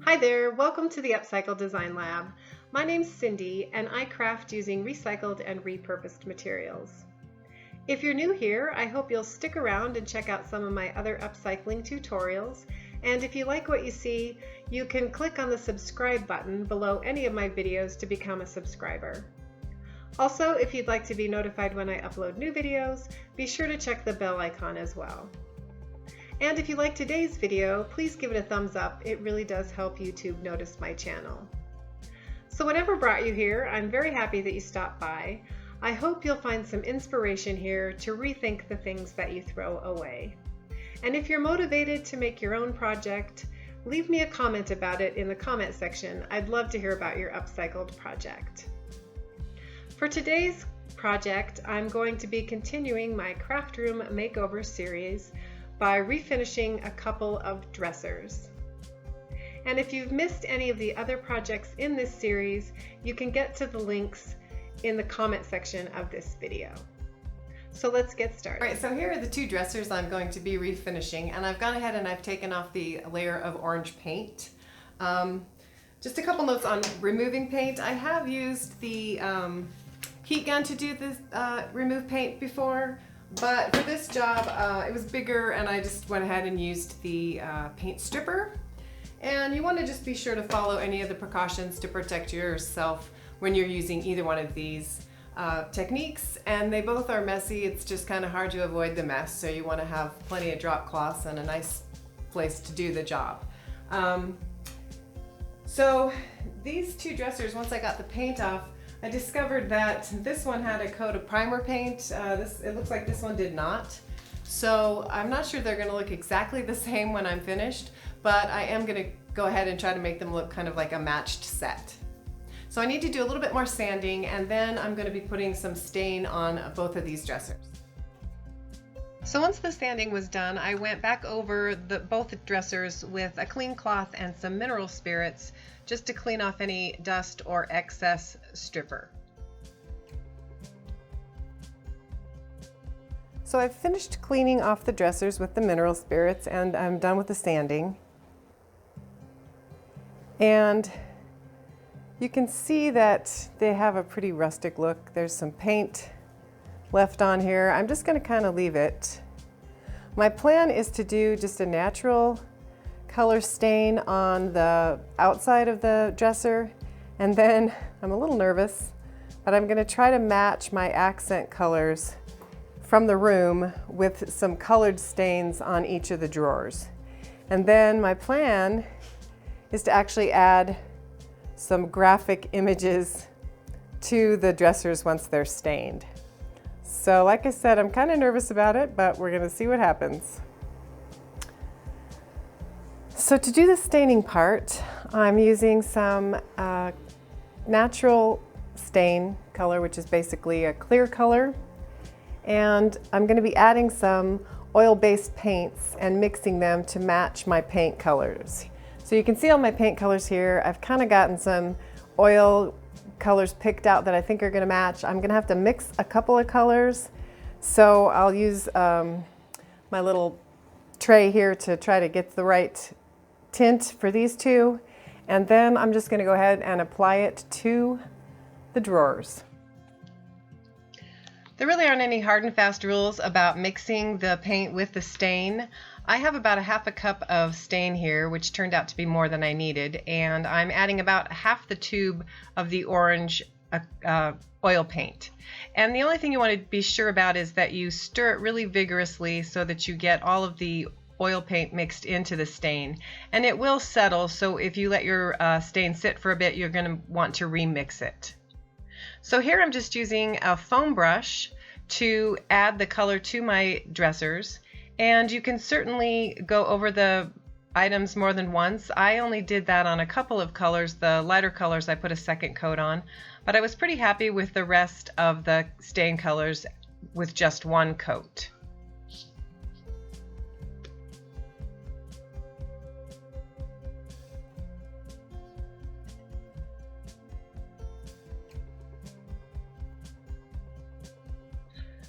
Hi there, welcome to the Upcycle Design Lab. My name's Cindy and I craft using recycled and repurposed materials. If you're new here, I hope you'll stick around and check out some of my other upcycling tutorials. And if you like what you see, you can click on the subscribe button below any of my videos to become a subscriber. Also, if you'd like to be notified when I upload new videos, be sure to check the bell icon as well. And if you like today's video, please give it a thumbs up. It really does help YouTube notice my channel. So whatever brought you here, I'm very happy that you stopped by. I hope you'll find some inspiration here to rethink the things that you throw away. And if you're motivated to make your own project, leave me a comment about it in the comment section. I'd love to hear about your upcycled project. For today's project, I'm going to be continuing my Craftroom Makeover series by refinishing a couple of dressers. And if you've missed any of the other projects in this series, you can get to the links in the comment section of this video. So let's get started. All right, so here are the two dressers I'm going to be refinishing, and I've gone ahead and I've taken off the layer of orange paint. Just a couple notes on removing paint. I have used the heat gun to do this remove paint before, but for this job it was bigger and I just went ahead and used the paint stripper. And you want to just be sure to follow any of the precautions to protect yourself when you're using either one of these techniques, and they both are messy. It's just kind of hard to avoid the mess, so you want to have plenty of drop cloths and a nice place to do the job. So these two dressers, once I got the paint off, I discovered that this one had a coat of primer paint. It looks like this one did not. So I'm not sure they're going to look exactly the same when I'm finished, but I am going to go ahead and try to make them look kind of like a matched set. So I need to do a little bit more sanding, and then I'm going to be putting some stain on both of these dressers. So once the sanding was done, I went back over both dressers with a clean cloth and some mineral spirits just to clean off any dust or excess stripper. So I've finished cleaning off the dressers with the mineral spirits, and I'm done with the sanding. And you can see that they have a pretty rustic look. There's some paint left on here. I'm just going to kind of leave it. My plan is to do just a natural color stain on the outside of the dresser, and then I'm a little nervous, but I'm going to try to match my accent colors from the room with some colored stains on each of the drawers. And then my plan is to actually add some graphic images to the dressers once they're stained. So like I said, I'm kind of nervous about it, but we're going to see what happens. So to do the staining part, I'm using some natural stain color, which is basically a clear color. And I'm going to be adding some oil-based paints and mixing them to match my paint colors. So you can see all my paint colors here. I've kind of gotten some oil colors picked out that I think are going to match. I'm going to have to mix a couple of colors. So I'll use my little tray here to try to get the right tint for these two. And then I'm just going to go ahead and apply it to the drawers. There really aren't any hard and fast rules about mixing the paint with the stain. I have about a half a cup of stain here, which turned out to be more than I needed, and I'm adding about half the tube of the orange oil paint. And the only thing you want to be sure about is that you stir it really vigorously so that you get all of the oil paint mixed into the stain. And it will settle, so if you let your stain sit for a bit, you're going to want to remix it. So here I'm just using a foam brush to add the color to my dressers, and you can certainly go over the items more than once. I only did that on a couple of colors. The lighter colors I put a second coat on, but I was pretty happy with the rest of the stain colors with just one coat.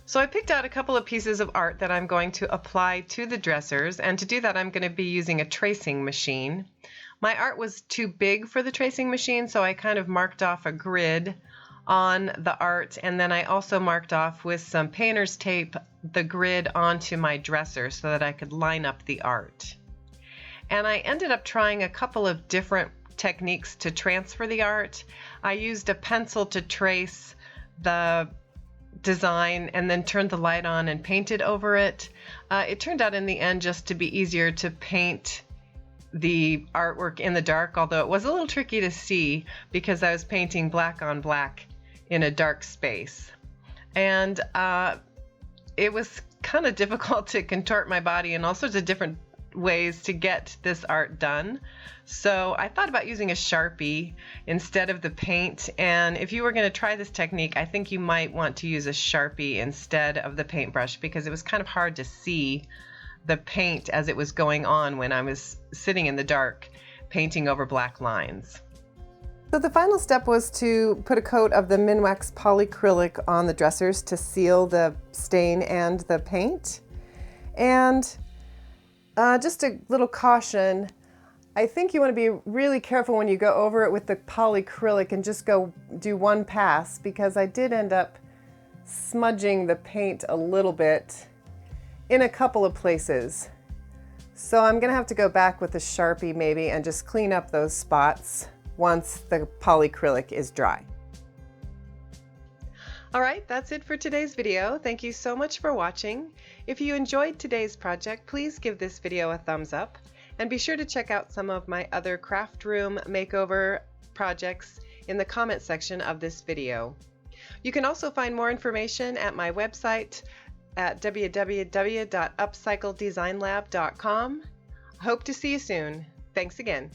So I picked out a couple of pieces of art that I'm going to apply to the dressers, and to do that I'm going to be using a tracing machine. My art was too big for the tracing machine, so I kind of marked off a grid on the art, and then I also marked off with some painter's tape the grid onto my dresser so that I could line up the art. And I ended up trying a couple of different techniques to transfer the art. I used a pencil to trace the design and then turned the light on and painted over it. It turned out in the end just to be easier to paint the artwork in the dark, although it was a little tricky to see because I was painting black on black in a dark space. And it was kind of difficult to contort my body in all sorts of different ways to get this art done. So I thought about using a Sharpie instead of the paint, and if you were going to try this technique, I think you might want to use a Sharpie instead of the paintbrush, because it was kind of hard to see the paint as it was going on when I was sitting in the dark painting over black lines. So the final step was to put a coat of the Minwax polyacrylic on the dressers to seal the stain and the paint. And just a little caution, I think you want to be really careful when you go over it with the polyacrylic and just go do one pass, because I did end up smudging the paint a little bit in a couple of places. So I'm going to have to go back with a Sharpie maybe and just clean up those spots once the polyacrylic is dry. All right, that's it for today's video. Thank you so much for watching. If you enjoyed today's project, please give this video a thumbs up, and be sure to check out some of my other Craftroom makeover projects in the comment section of this video. You can also find more information at my website at www.upcycleddesignlab.com. Hope to see you soon. Thanks again.